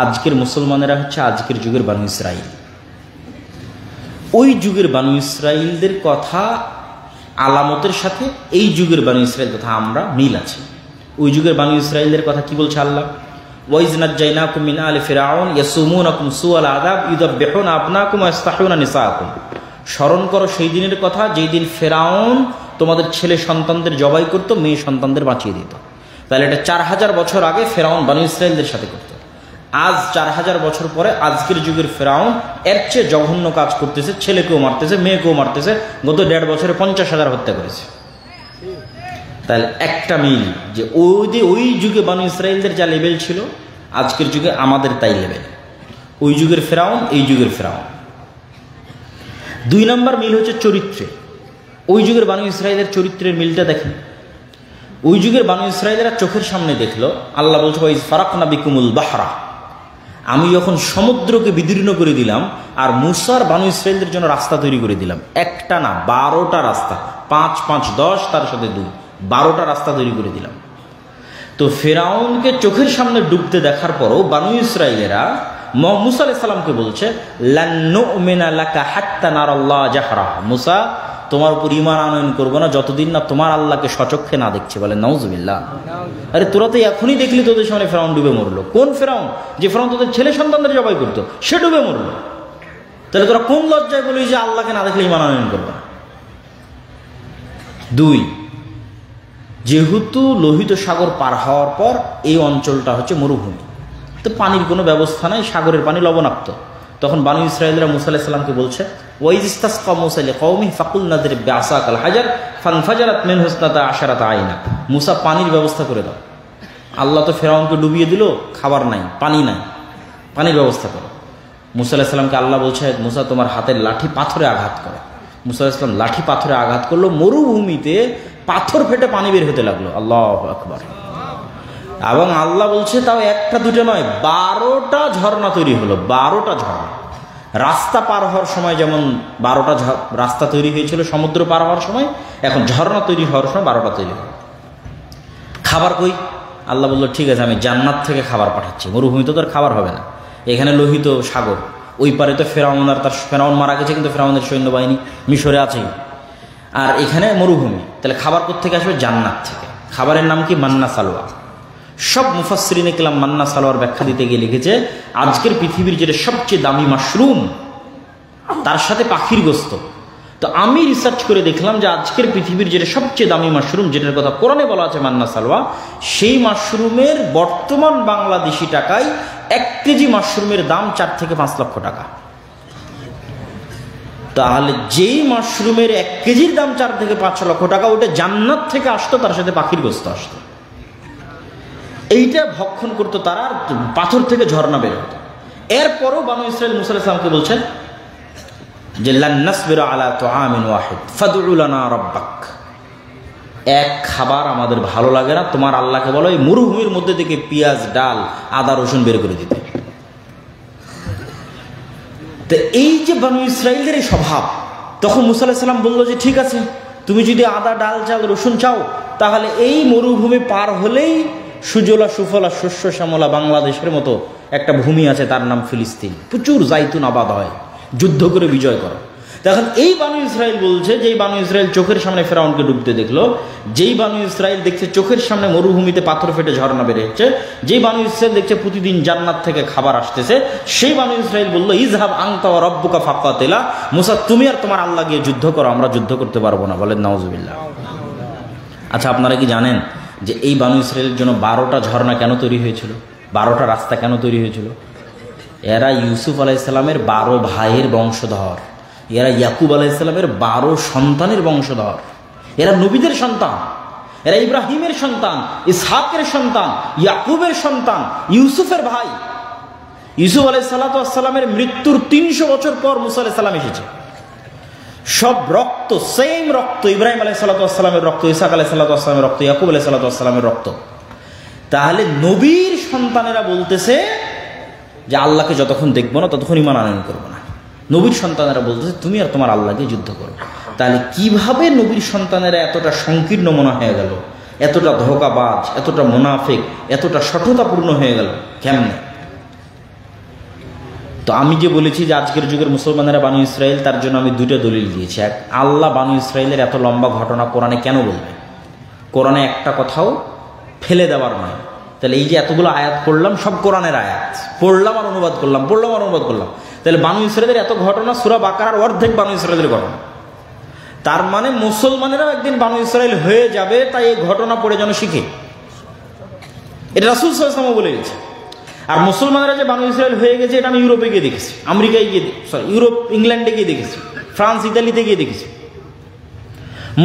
আজকের মুসলমানেরা হচ্ছে আজকের যুগের বানু ইসরাইল। ওই যুগের বানু ইসরাইলদের কথা আলামতের সাথে এই যুগের বানু ইসরাইল কথা আমরা মিল আছে। ওই যুগের বানু ইসরাইলদের কথা কি বলছে আল্লাহ? ওয়াইজ নাজ্জাইনাকুম মিন আলি ফিরআউন ইয়াসুমুনাকুম সুআল আযাব ইউযাব্বিহুনা আবনাকুম ওয়া ইস্তাহয়ুনা নিসাআকুম। স্মরণ করো সেই দিনের কথা যেই দিন ফিরআউন তোমাদের ছেলে সন্তানদের জবাই করত, মেয়ে সন্তানদের বাঁচিয়ে দিত। তাহলে এটা 4000 বছর আগে ফিরআউন বানু ইসরাইলদের সাথে করত। আজ 4000 বছর পরে আজকের যুগের ফিরআউন এর চেয়ে জঘন্য কাজ করতেছে, ছেলেকেও মারতেছে, মেয়েকেও মারতেছে। গত 1.5 বছরে 50,000 হত্যা করেছে। তাহলে একটা মিল যে ওই যুগে বানু ইসরাইলদের যা লেভেল ছিল আজকের যুগে আমাদের তাই লেভেল। ওই যুগের ফিরআউন এই যুগের ফিরআউন। 2 নম্বর মিল হচ্ছে চরিত্রে। ওই যুগের বানু ইসরাইলের চরিত্রের মিলটা দেখেন। ওই যুগের বানু ইসরাইলেরা চোখের সামনে দেখলো, আল্লাহ বলছে ওয়াইজ ফারাকনা বিকুমুল বাহরা, আমি যখন সমুদ্রকে বিদীর্ণ করে দিলাম আর মুসার বানু ইসরাইলদের জন্য রাস্তা তৈরি করে দিলাম। একটা না 12টা রাস্তা, 5 5 10 তার সাথে 2, 12টা রাস্তা তৈরি করে দিলাম। তো ফিরআউনকে চোখের সামনে ডুবতে দেখার পরও বানু ইসরাইলেরা মুসা আলাইহিস সালামকে বলছে লান নুমিনা লাকা হাত্তা নারাল্লাহ জাহরা, মুসা তোমার উপর ঈমান আনয়ন করবো না যতদিন না তোমার আল্লাহকে সচক্ষে না দেখছে। বলে নাউজুবিল্লাহ। আরে তোরা তো এখনই দেখলি তোদের সামনে ফিরআউন ডুবে মরলো। কোন ফিরআউন? যে ফিরআউন তোদের ছেলে সন্তানদের জবাই করতো, সে ডুবে মরলো। তাহলে তোরা কোন লজ্জায় বলি যে আল্লাহকে না দেখলে ঈমান আনয়ন করবো না? 2, যেহেতু লোহিত সাগর পার হওয়ার পর এই অঞ্চলটা হচ্ছে মরুভূমি, তো পানির কোনো ব্যবস্থা নাই, সাগরের পানি লবণাক্ত। তখন বানু ইসরাইলরা মুসা আলাইহিস সালামকে বলছে ওয়াইজ ইসতাসকা মুসা লিকাওমিহি ফাকুলনা দিরিব বিআসাকাল হাজার ফানফাজারাত মিনহু ইসনাতা আশারাতা আইনা। মুসা পানির ব্যবস্থা করে দাও। আল্লাহ তো ফিরআউনকে ডুবিয়ে দিল, খাবার নাই, পানি নাই, পানির ব্যবস্থা করো। মুসা আলাইহিস সালামকে আল্লাহ বলছে মুসা তোমার হাতের লাঠি পাথরে আঘাত করো। মুসা আলাইহিস সালাম লাঠি পাথরে আঘাত করলো, মরুভূমিতে পাথর ফেটে পানি বের হতে লাগলো। আল্লাহু আকবার। এবং আল্লাহ বলছে তাও একটা দুটো নয়, 12টা ঝর্ণা তৈরি হলো। 12টা ঝর্ণা। রাস্তা পার হওয়ার সময় যেমন 12টা রাস্তা তৈরি হয়েছিল সমুদ্র পার হওয়ার সময়, এখন ঝর্ণা তৈরি হওয়ার সময় 12টা তৈরি হলো। খাবার কই? আল্লাহ বললো ঠিক আছে আমি জান্নাত থেকে খাবার পাঠাচ্ছি। মরুভূমিতে তো আর খাবার হবে না, এখানে লোহিত সাগর, ওই পারে তো ফিরআউন আর তার ফিরআউন মারা গেছে, কিন্তু ফিরআউনের সৈন্যবাহিনী মিশরে আছেই, আর এখানে মরুভূমি। তাহলে খাবার কোত্থেকে আসবে? জান্নাত থেকে। খাবারের নাম কি? মান্না সালোয়া। সব মুফাসসিরিনে কেরাম মান্না সালোয়ার ব্যাখ্যা দিতে গিয়ে লিখেছে আজকের পৃথিবীর যেটা সবচেয়ে দামি মাশরুম, তার সাথে পাখির গোস্ত। তো আমি রিসার্চ করে দেখলাম যে আজকের পৃথিবীর যেটা সবচেয়ে দামি মাশরুম, যেটার কথা কোরআনে বলা আছে মান্না সালোয়া, সেই মাশরুমের বর্তমান বাংলাদেশি টাকায় 1 কেজি মাশরুমের দাম 4 থেকে 5 লক্ষ টাকা। তাহলে যেই মাশরুমের 1 কেজির দাম 4 থেকে 5 লক্ষ টাকা, ওটা জান্নাত থেকে আসতো, তার সাথে পাখির গোস্ত আসতো। এইটা ভক্ষণ করতো তারা, পাথর থেকে ঝর্ণা বের হতো। এরপরও বানু ইসরাইল মুসা আলাইহিস সালামকে বলছেন যে লান নাসবিরা আলা তুআমিন ওয়াহিদ ফাদউ লানা রাব্বাক, এক খাবার আমাদের ভালো লাগে না, তোমার আল্লাহকে বলো এই মরুভূমির মধ্যে থেকে পেঁয়াজ, ডাল, আদা, রসুন বের করে দিতে। তো এই যে বানু ইসরাইলের এই স্বভাব, তখন মুসা আলাইহিস সালাম বললো যে ঠিক আছে তুমি যদি আদা, ডাল, চাল, রসুন চাও, তাহলে এই মরুভূমি পার হলেই সুজলা সুফলা শস্য শ্যামলা বাংলাদেশের মতো একটা ভূমি আছে, তার নাম ফিলিস্তিন, প্রচুর জাইতুন আবাদ হয়, যুদ্ধ করে বিজয় করো। তখন এই বানু ইসরাইল বলছে, যেই বানু ইসরাইল চোখের সামনে ফিরআউনকে ডুবতে দেখলো, যেই বানু ইসরাইল দেখছে চোখের সামনে মরুভূমিতে পাথর ফেটে ঝর্ণা বের হচ্ছে, যেই বানু ইসরাইল দেখছে প্রতিদিন জান্নাত থেকে খাবার আসতেছে, সেই বানু ইসরাইল বললো ইযহাব আনতা ওয়া রাব্বুকা ফাকাতিলা, মুসা তুমি আর তোমার আল্লাহ গিয়ে যুদ্ধ করো, আমরা যুদ্ধ করতে পারবো না। বলেন নাউজুবিল্লাহ। আচ্ছা আপনারা কি জানেন যে এই বানু ইসরাইলের জন্য 12টা ঝর্ণা কেন তৈরি হয়েছিল? 12টা রাস্তা কেন তৈরি হয়েছিল? এরা ইউসুফ আলাইহিস সালামের 12 ভাইয়ের বংশধর, এরা ইয়াকুব আলাইহিস সালামের 12 সন্তানের বংশধর, এরা নবীদের সন্তান, এরা ইব্রাহিমের সন্তান, ইসহাকের সন্তান, ইয়াকুবের সন্তান, ইউসুফের ভাই। ইউসুফ আলাইহিস সালামের মৃত্যুর 300 বছর পর মুসা আলাইহিস সালাম এসেছে। সব রক্ত, সেম রক্ত, ইব্রাহিম আলাইহিস সালামের রক্ত, ইসহাক আলাইহিস সালামের রক্ত, ইয়াকুব আলাইহিস সালামের রক্ত। তাহলে নবীর সন্তানেরা বলতেছে যে আল্লাহকে যতক্ষণ দেখবো না ততক্ষণ ঈমান আনয়ন করবো না। নবীর সন্তানেরা বলতেছে তুমি আর তোমার আল্লাহকে যুদ্ধ করো। তাহলে কিভাবে নবীর সন্তানেরা এতটা সংকীর্ণ মনা হয়ে গেল, এতটা ধোঁকাবাজ, এতটা মুনাফিক, এতটা সঠতাপূর্ণ হয়ে গেল? কেমনে? তো আমি যে বলেছি যে আজকের যুগের মুসলমানেরা বানু ইসরাইল, তার জন্য আমি দুটো দলিল দিয়েছি। এক, আল্লাহ বানু ইসরাইলের এত লম্বা ঘটনা কোরআনে কেন বলবে? কোরআনে একটা কথাও ফেলে দেওয়ার নয়। তাহলে এই যে এতগুলো আয়াত পড়লাম, সব কোরআনের আয়াত, পড়লাম আর অনুবাদ করলাম। তাহলে বানু ইসরাইলের এত ঘটনা, সূরা বাকারার অর্ধেক বানু ইসরাইলের ঘটনা। তার মানে মুসলমানেরাও একদিন বানু ইসরাইল হয়ে যাবে, তাই এই ঘটনা পড়ে যেন শিখে। এটা রাসূল সাল্লাল্লাহু আলাইহি ওয়াসাল্লাম বলে গেছে। আর মুসলমানেরা যে বানু ইসরাইল হয়ে গেছে, এটা আমি ইউরোপে গিয়ে দেখেছি, আমেরিকায় গিয়ে, ইউরোপ ইংল্যান্ডে গিয়ে দেখেছি, ফ্রান্স ইতালিতে গিয়ে দেখেছি।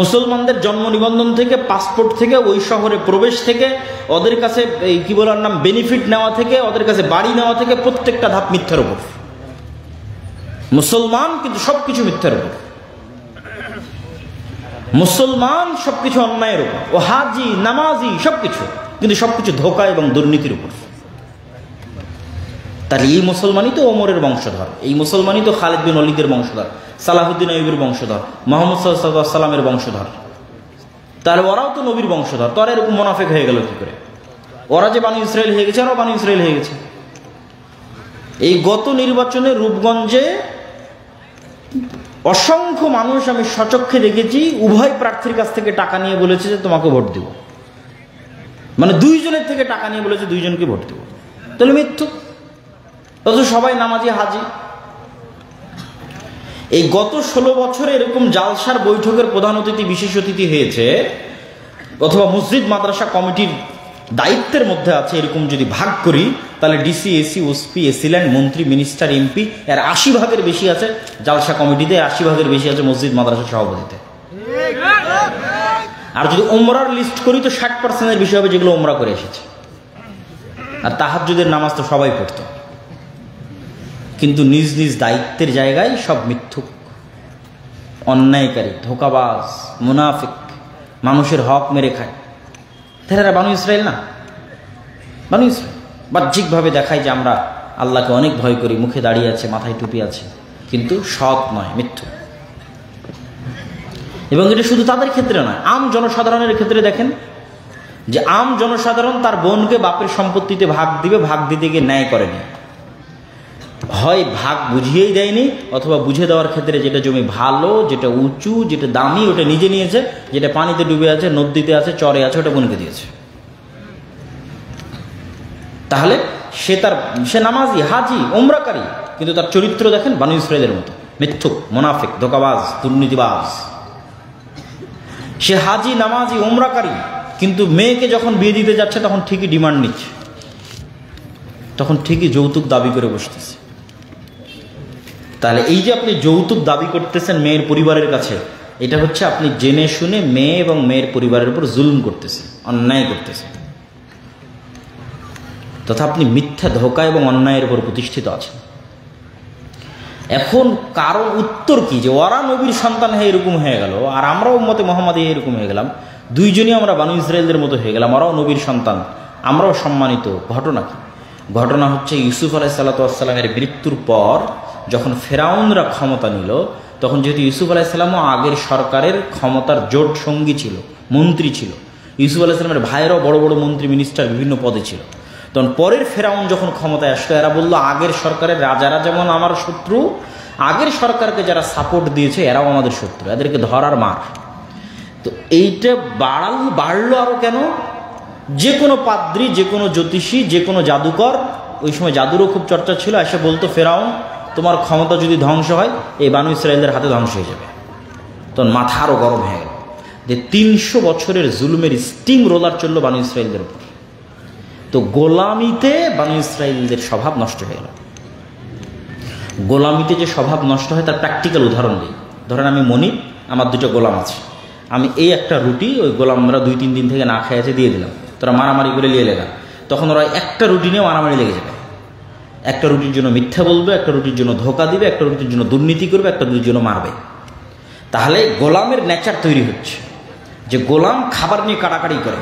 মুসলমানদের জন্ম নিবন্ধন থেকে, পাসপোর্ট থেকে, ওই শহরে প্রবেশ থেকে, ওদের কাছে এই কি বলার নাম বেনিফিট নেওয়া থেকে, ওদের কাছে বাড়ি নেওয়া থেকে, প্রত্যেকটা ধাপ মিথ্যার উপর। মুসলমান কিন্তু সবকিছু মিথ্যার উপর, মুসলমান সবকিছু অন্যায়ের উপর, ও হাজি নামাজি সবকিছু, কিন্তু সবকিছু ধোঁকা এবং দুর্নীতির উপর। তাহলে এই মুসলমানই তো ওমরের বংশধর, এই মুসলমানই তো খালিদ বিন ওয়ালিদের বংশধর, সালাহুদ্দিন আইয়ুবের বংশধর, মুহাম্মদ সাল্লাল্লাহু আলাইহি ওয়াসাল্লামের বংশধর। তাহলে ওরাও তো নবীর বংশধর, তো আর এরকম মুনাফিক হয়ে গেল কি করে? ওরা যে বানু ইসরাইল হয়ে গেছে, ওরাও বানু ইসরাইল হয়ে গেছে। এই গত নির্বাচনে রূপগঞ্জে অসংখ্য মানুষ আমি সচক্ষে দেখেছি, উভয় প্রার্থীর কাছ থেকে টাকা নিয়ে বলেছে যে তোমাকে ভোট দিব, মানে দুইজনের থেকে টাকা নিয়ে বলেছে দুইজনকে ভোট দিব। তাহলে মিথ্যুক, অথচ সবাই নামাজি হাজি। এই গত 16 বছরে এরকম জালসার বৈঠকের প্রধান অতিথি, বিশেষ অতিথি হয়েছে, অথবা মসজিদ মাদ্রাসা কমিটির দায়িত্বের মধ্যে আছে, এরকম যদি ভাগ করি তাহলে ডিসি, এসি, ওসপি, এসিল্যান্ড, মন্ত্রী, মিনিস্টার, এমপি, এর 80 ভাগের বেশি আছে জালসা কমিটিতে, 80 ভাগের বেশি আছে মসজিদ মাদ্রাসা সভাপতিতে। আর যদি ওমরার লিস্ট করি তো 60% বেশি হবে যেগুলো ওমরা করে এসেছে। আর তাহাজ্জুদের নামাজ তো সবাই পড়তো, কিন্তু নিজ নিজ দায়িত্বের জায়গায় সব মিথ্যুক, অন্যায়কারী, ধোঁকাবাজ, মুনাফিক, মানুষের হক মেরে খায়। তারা বানু ইসরাইল না? বানু ইসরাইল বাহ্যিকভাবে দেখায় যে আমরা আল্লাহকে অনেক ভয় করি, মুখে দাঁড়িয়ে আছে, মাথায় টুপি আছে, কিন্তু সৎ নয়, মিথ্যুক। এবং এটা শুধু তাদের ক্ষেত্রে নয়, আম জনসাধারণের ক্ষেত্রে দেখেন যে আম জনসাধারণ তার বোনকে বাপের সম্পত্তিতে ভাগ দিবে, ভাগ দিতে গিয়ে ন্যায় করেনি, হয় ভাগ বুঝিয়েই দেয়নি, অথবা বুঝে দেওয়ার ক্ষেত্রে যেটা জমি ভালো, যেটা উঁচু, যেটা দামি, ওটা নিজে নিয়েছে, যেটা পানিতে ডুবে আছে, নদীতে আছে, চরে আছে, ওটা বোনকে দিয়েছে। তাহলে সে নামাজি, হাজি, ওমরাকারী, কিন্তু তার চরিত্র দেখেন বানু ইসরাইলের মতো, মিথ্যুক, মুনাফিক, ধোঁকাবাজ, দুর্নীতিবাজ। সে হাজি, নামাজি, ওমরাকারী, কিন্তু মেয়েকে যখন বিয়ে দিতে যাচ্ছে তখন ঠিকই ডিমান্ড নিচ্ছে, তখন ঠিকই যৌতুক দাবি করে বসতেছে। তাহলে এই যে আপনি যৌতুক দাবি করতেছেন মেয়ের পরিবারের কাছে, এটা হচ্ছে আপনি জেনে শুনে মেয়ে এবং মেয়ের পরিবারের উপর জুলুম করতেছেন, অন্যায় করতেছেন, তথা আপনি মিথ্যা, ধোঁকা এবং অন্যায়ের উপর প্রতিষ্ঠিত আছেন। এখন কারণ উত্তর কি? যে ওরা নবীর সন্তান হয়ে এরকম হয়ে গেল, আর আমরাও উম্মতে মুহাম্মাদি এরকম হয়ে গেলাম, দুইজনই আমরা বানু ইসরাইলদের মতো হয়ে গেলাম, ওরাও নবীর সন্তান, আমরাও সম্মানিত। ঘটনা কি? ঘটনা হচ্ছে ইউসুফ আলাইহিসসালাতু ওয়াসসালামের মৃত্যুর পর যখন ফেরাউনরা ক্ষমতা নিল, তখন যেহেতু ইউসুফ আলাইহিসসালামও আগের সরকারের ক্ষমতার জোট সঙ্গী ছিল, মন্ত্রী ছিল, ইউসুফ আলাইহিসসালামের ভাইয়েরাও বড় বড় মন্ত্রী, মিনিস্টার, বিভিন্ন পদে ছিল। তখন পরের ফেরাউন যখন ক্ষমতায় আসলো, এরা বলল আগের সরকারের রাজারা যেমন আমার শত্রু, আগের সরকারকে যারা সাপোর্ট দিয়েছে এরাও আমাদের শত্রু, এদেরকে ধরার মার। তো এইটা বাড়লো আরো কেন? যে কোনো পাদ্রী, যে কোনো জ্যোতিষী, যে কোনো জাদুকর, ওই সময় জাদুরও খুব চর্চা ছিল, এসে বলতো ফেরাউন তোমার ক্ষমতা যদি ধ্বংস হয় এই বানু ইসরাইলদের হাতে ধ্বংস হয়ে যাবে। তখন মাথা আরও গরম হয়ে গেল যে 300 বছরের জুলুমের স্টিম রোলার চললো বানু ইসরাইলদের উপর। তো গোলামিতে বানু ইসরাইলদের স্বভাব নষ্ট হয়ে গেল। গোলামিতে যে স্বভাব নষ্ট হয় তার প্র্যাকটিক্যাল উদাহরণ দিই। ধরেন আমি মনিব, আমার 2টা গোলাম আছে, আমি এই একটা রুটি ওই গোলামরা 2-3 দিন থেকে না খেয়েছে দিয়ে দিলাম, তোরা মারামারি করে নিয়ে এলাম, তখন ওরা একটা রুটি নিয়ে মারামারি লেগে যাবে। একটা রুটির জন্য মিথ্যা বলবে, একটা রুটির জন্য ধোঁকা দিবে, একটা রুটির জন্য দুর্নীতি করবে, একটা রুটির জন্য মারবে। তাহলে গোলামের নেচার তৈরি হচ্ছে যে গোলাম খাবার নিয়ে কাড়াকাড়ি করে,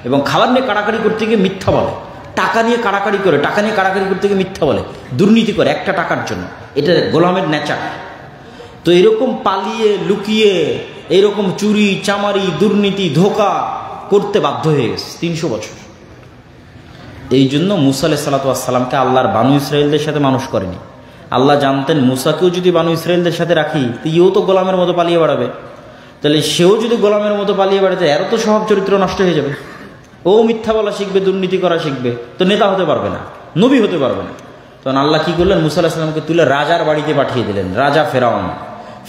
এবং খাবার নিয়ে কাড়াকাড়ি করতে গিয়ে মিথ্যা বলে, টাকা নিয়ে কাড়াকাড়ি করে, টাকা নিয়ে কাড়াকাড়ি করতে গিয়ে মিথ্যা বলে, দুর্নীতি করে একটা টাকার জন্য। এটা গোলামের নেচার। তো এরকম পালিয়ে লুকিয়ে এইরকম চুরি চামারি দুর্নীতি ধোঁকা করতে বাধ্য হয়ে গেছে 300 বছর। এই জন্য মুসা আলাইহিস সালাতু ওয়াস সালামকে আল্লাহর বানু ইসরাইলদের সাথে মানুষ করেনি, আল্লাহ জানতেন মুসাকেও যদি বানু ইসরায়েলদের সাথে রাখি তো ইও তো গোলামের মতো পালিয়ে বেড়াবে, তাহলে সেও যদি গোলামের মতো পালিয়ে বেড়াতে এরও তো স্বভাব চরিত্র নষ্ট হয়ে যাবে। ও মিথ্যা বলা শিখবে, দুর্নীতি করা শিখবে, তো নেতা হতে পারবে না, নবী হতে পারবে না। তখন আল্লাহ কি করলেন, মুসা আলাইহিস সালামকে তুলে রাজার বাড়িতে পাঠিয়ে দিলেন। রাজা ফেরাউন,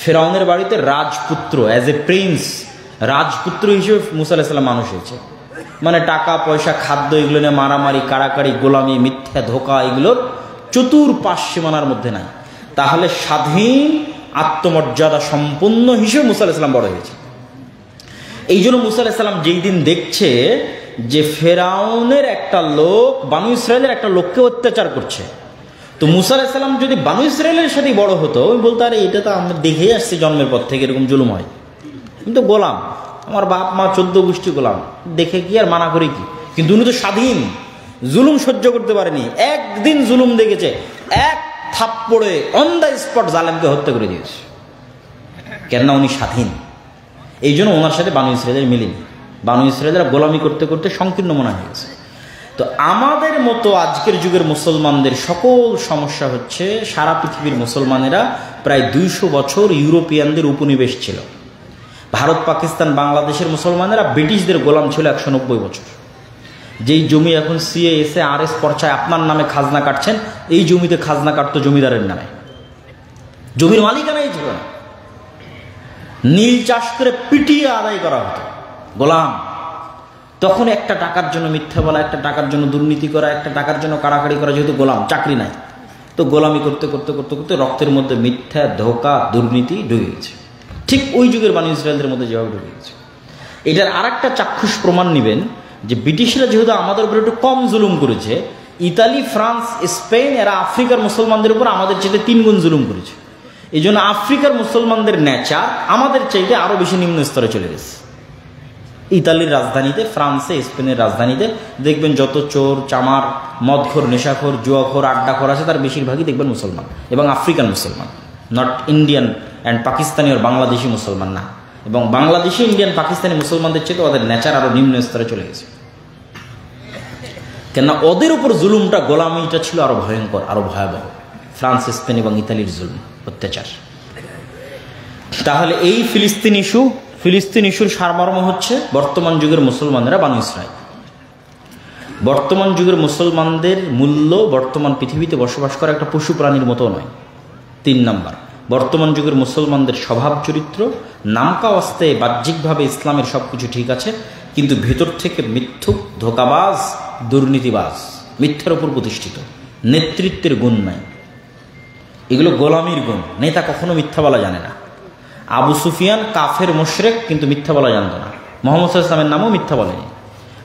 ফেরাউনের বাড়িতে রাজপুত্র, অ্যাজ এ প্রিন্স, রাজপুত্র হিসেবে মুসা আলাইহিস সালাম মানুষ হয়েছে। মানে টাকা পয়সা খাদ্য এগুলো নিয়ে মারামারি, কাড়াকাড়ি, গোলামি, মিথ্যা, ধোকা এগুলোর চতুর্পাশ সীমানার মধ্যে নাই। তাহলে স্বাধীন আত্মমর্যাদা সম্পন্ন হিসেবে মুসা আলাইহিস সালাম বড় হয়েছে। এই জন্য মুসা আলাইহিস সালাম যেই দিন দেখছে যে ফেরাউনের একটা লোক বানু ইসরায়েলের একটা লোককে অত্যাচার করছে, তো মুসা আলাইহিস সালাম যদি বানু ইসরায়েলের সাথে বড় হতো, ওই বলতো আরে এটা তো আমরা দেখেই আসছি জন্মের পর থেকে এরকম জুলুম হয়, কিন্তু গোলাম, আমার বাপ মা 14 গোষ্ঠী গোলাম, দেখে কি আর মানা করি কি। কিন্তু উনি তো স্বাধীন, জুলুম সহ্য করতে পারেনি, একদিন জুলুম দেখেছে, এক থাপ্পড়ে অন দ্য স্পট জালেমকে হত্যা করে দিয়েছে। কেননা উনি স্বাধীন। এই জন্য ওনার সাথে বানু ইসরায়েলের মিলেনি। বানু ইসরায়েলরা গোলামি করতে করতে সংকীর্ণ মনে হয়ে গেছে। তো আমাদের মতো আজকের যুগের মুসলমানদের সকল সমস্যা হচ্ছে, সারা পৃথিবীর মুসলমানেরা প্রায় 200 বছর ইউরোপিয়ানদের উপনিবেশ ছিল। ভারত, পাকিস্তান, বাংলাদেশের মুসলমানেরা ব্রিটিশদের গোলাম ছিল 190 বছর। যেই জমি এখন CAS RS পর্চায় আপনার নামে খাজনা কাটছেন, এই জমিতে খাজনা কাটতো জমিদারের নামে, জমির মালিকানাই ছিল না। নীল চাষ করে পিটিয়ে আদায় করা হতো, গোলাম। তখন একটা টাকার জন্য মিথ্যা বলা, একটা টাকার জন্য দুর্নীতি করা, একটা টাকার জন্য কাড়াকাড়ি করা, যেহেতু গোলাম, চাকরি নাই, তো গোলামি করতে করতে করতে করতে রক্তের মধ্যে মিথ্যা, ধোঁকা, দুর্নীতি ঢুকে গেছে। ঠিক ওই যুগের বানু ইসরায়েলদের মধ্যে যেভাবে ঢুকে গেছে। এটার আর একটা চাক্ষুষ প্রমাণ নেবেন যে ব্রিটিশরা যেহেতু আমাদের উপর একটু কম জুলুম করেছে, ইতালি, ফ্রান্স, স্পেন এরা আফ্রিকার মুসলমানদের উপর আমাদের চাইতে 3 গুণ জুলুম করেছে। এই জন্য আফ্রিকার মুসলমানদের নেচার আমাদের চাইতে আরো বেশি নিম্ন স্তরে চলে গেছে। ইতালির রাজধানীতে, ফ্রান্সে, স্পেনের রাজধানীতে দেখবেন যত চোর, চামার, মদখোর, নেশাখোর, জুয়াখোর, আড্ডাখোর আছে, তার বেশিরভাগই দেখবেন মুসলমান এবং আফ্রিকান মুসলমান, নট ইন্ডিয়ান অ্যান্ড পাকিস্তানি আর বাংলাদেশি মুসলমান না। এবং বাংলাদেশি, ইন্ডিয়ান, পাকিস্তানি মুসলমানদের চেয়ে ওদের নেচার আরো নিম্ন স্তরে চলে গেছে। কেননা ওদের উপর জুলুমটা, গোলামিটা ছিল আরো ভয়ঙ্কর, আরো ভয়াবহ। ফ্রান্স, স্পেন এবং ইতালির জুলুম, অত্যাচার। তাহলে এই ফিলিস্তিন ইস্যুর সারমর্ম হচ্ছে বর্তমান যুগের মুসলমানেরা বানু ইসরায়েল। বর্তমান যুগের মুসলমানদের মূল্য বর্তমান পৃথিবীতে বসবাস করা একটা পশু প্রাণীর মতো নয়। 3 নাম্বার, বর্তমান যুগের মুসলমানদের স্বভাব চরিত্র, নামকা অস্তে বাহ্যিকভাবে ইসলামের সবকিছু ঠিক আছে, কিন্তু ভেতর থেকে মিথ্যুক, ধোকাবাজ, দুর্নীতিবাজ, মিথ্যার উপর প্রতিষ্ঠিত, নেতৃত্বের গুণ নাই। এগুলো গোলামির গুণ। নেতা কখনো মিথ্যা বলা জানে না। আবু সুফিয়ান কাফের মুশরিক, কিন্তু মিথ্যা বলা জানত না। মুহাম্মদ সাল্লাল্লাহু আলাইহি ওয়াসাল্লামের নামও মিথ্যা বলেনি।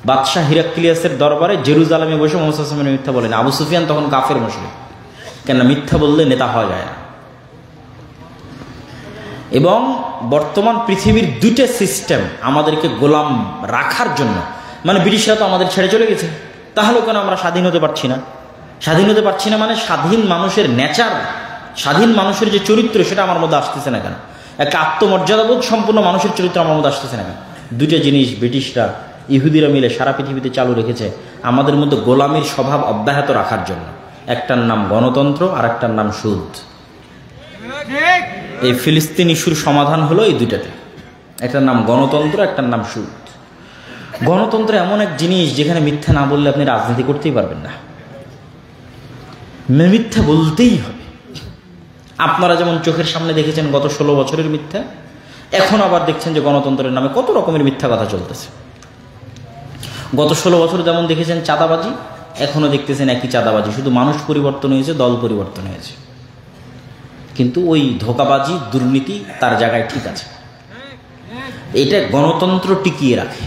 বাদশাহ হিরাক্লিয়াসের দরবারে জেরুজালেমে বসে মুহাম্মদ সাল্লাল্লাহু আলাইহি ওয়াসাল্লাম মিথ্যা বলেনি। আবু সুফিয়ান তখন কাফের মুশরিক, কেন মিথ্যা বললে নেতা হওয়া যায় না। এবং বর্তমান পৃথিবীর 2টা সিস্টেম আমাদেরকে গোলাম রাখার জন্য, মানে ব্রিটিশরা তো আমাদের ছেড়ে চলে গেছে, তাহলে কেন আমরা স্বাধীন হতে পারছি না? স্বাধীন হতে পারছি না মানে স্বাধীন মানুষের নেচার, স্বাধীন মানুষের যে চরিত্র সেটা আমার মধ্যে আসতেছে না কেন? একটা আত্মমর্যাদাবোধ সম্পূর্ণ মানুষের চরিত্র আমার মধ্যে আসতেছে না কেন? 2টা জিনিস ব্রিটিশরা, ইহুদিরা মিলে সারা পৃথিবীতে চালু রেখেছে আমাদের মধ্যে গোলামির স্বভাব অব্যাহত রাখার জন্য। একটার নাম গণতন্ত্র, আর একটার নাম সুদ। এই ফিলিস্তিন ইস্যুর সমাধান হলো এই 2টাতে, একটার নাম গণতন্ত্র, একটার নাম সুদ। গণতন্ত্র এমন এক জিনিস যেখানে মিথ্যা না বললে আপনি রাজনীতি করতেই পারবেন না, মিথ্যা বলতেই হবে। আপনারা যেমন চোখের সামনে দেখেছেন গত 16 বছরের মিথ্যা, এখন আবার দেখছেন যে গণতন্ত্রের নামে কত রকমের মিথ্যা কথা চলতেছে। গত 16 বছর যেমন দেখেছেন চাঁদাবাজি, এখনো দেখতেছেন একই চাঁদাবাজি, শুধু মানুষ পরিবর্তন হয়েছে, দল পরিবর্তন হয়েছে, কিন্তু ওই ধোঁকাবাজি, দুর্নীতি তার জায়গায় ঠিক আছে। এটা গণতন্ত্র টিকিয়ে রাখে।